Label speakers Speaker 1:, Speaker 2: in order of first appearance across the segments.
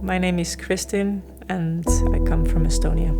Speaker 1: My name is Kristin and I come from Estonia.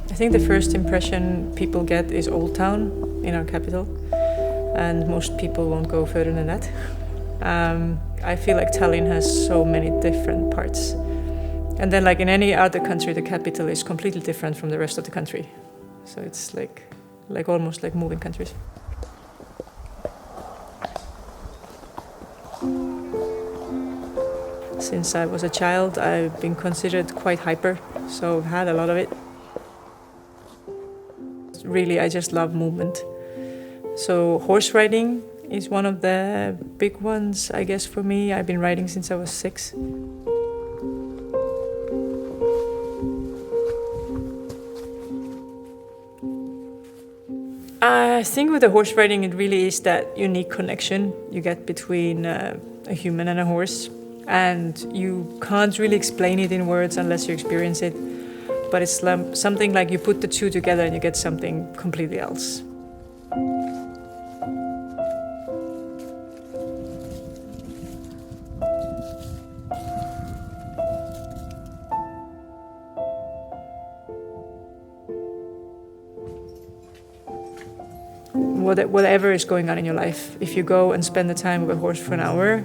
Speaker 1: I think the first impression people get is Old Town in our capital, and most people won't go further than that. I feel like Tallinn has so many different parts. And then like in any other country, the capital is completely different from the rest of the country. So it's like almost like moving countries. Since I was a child, I've been considered quite hyper, so I've had a lot of it. Really, I just love movement. So horse riding is one of the big ones, I guess, for me. I've been riding since I was 6. I think with the horse riding, it really is that unique connection you get between a human and a horse. And you can't really explain it in words unless you experience it. But it's something like you put the two together and you get something completely else. Whatever is going on in your life, if you go and spend the time with a horse for an hour,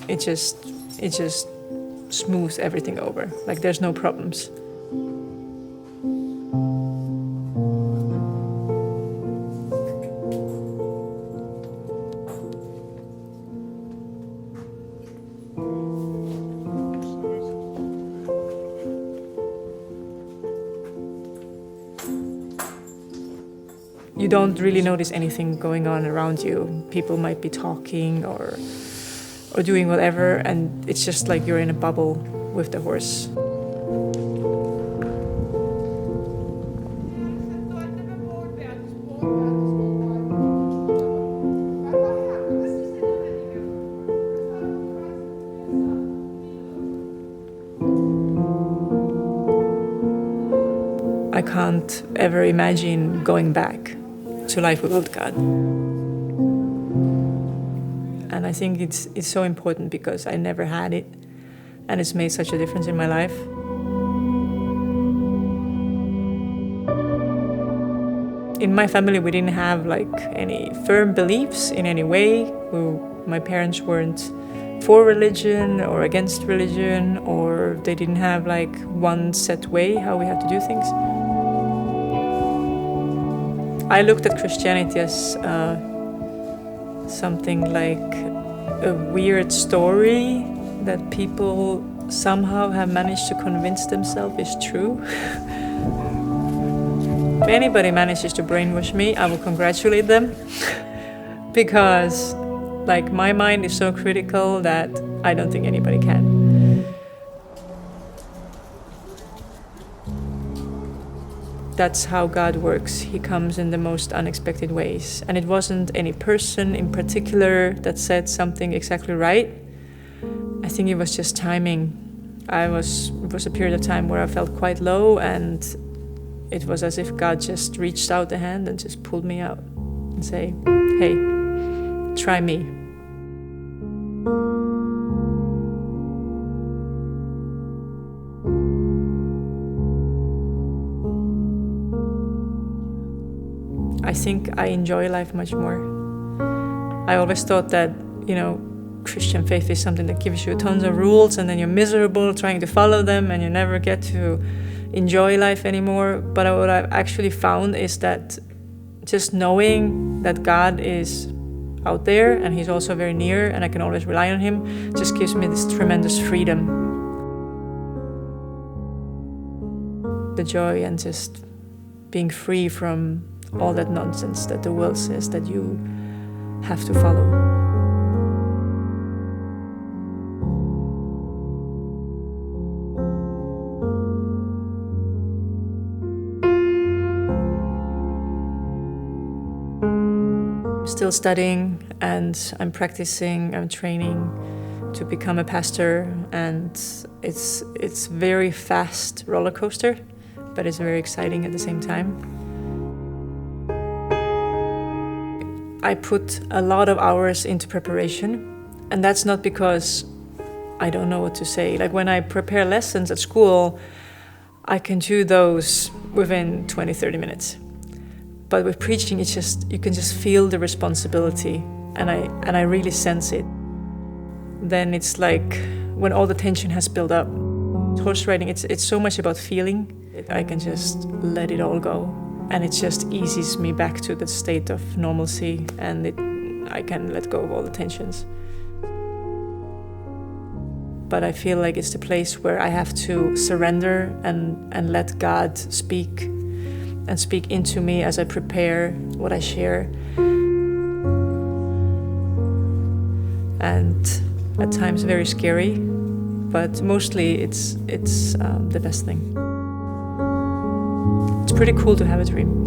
Speaker 1: it just smooths everything over. Like there's no problems. You don't really notice anything going on around you. People might be talking or doing whatever, and it's just like you're in a bubble with the horse. I can't ever imagine going back to life without God. And I think it's so important because I never had it, and it's made such a difference in my life. In my family, we didn't have like any firm beliefs in any way. My parents weren't for religion or against religion, or they didn't have like one set way how we have to do things. I looked at Christianity as something like a weird story that people somehow have managed to convince themselves is true. If anybody manages to brainwash me, I will congratulate them because like my mind is so critical that I don't think anybody can. That's how God works. He comes in the most unexpected ways. And it wasn't any person in particular that said something exactly right. I think it was just timing. It was a period of time where I felt quite low, and it was as if God just reached out a hand and just pulled me out and say, hey, try me. I think I enjoy life much more. I always thought that, Christian faith is something that gives you tons of rules and then you're miserable trying to follow them and you never get to enjoy life anymore. But what I've actually found is that just knowing that God is out there and He's also very near and I can always rely on Him just gives me this tremendous freedom. The joy and just being free from all that nonsense that the world says that you have to follow. still studying, and I'm practicing, I'm training to become a pastor, and it's very fast roller coaster, but it's very exciting at the same time. I put a lot of hours into preparation, and that's not because I don't know what to say. Like when I prepare lessons at school, I can do those within 20-30 minutes. But with preaching, it's just, you can just feel the responsibility, and I really sense it. Then it's like when all the tension has built up. Horse riding, it's so much about feeling. I can just let it all go, and it just eases me back to the state of normalcy, and I can let go of all the tensions. But I feel like it's the place where I have to surrender and let God speak into me as I prepare what I share. And at times very scary, but mostly it's the best thing. It's pretty cool to have a dream.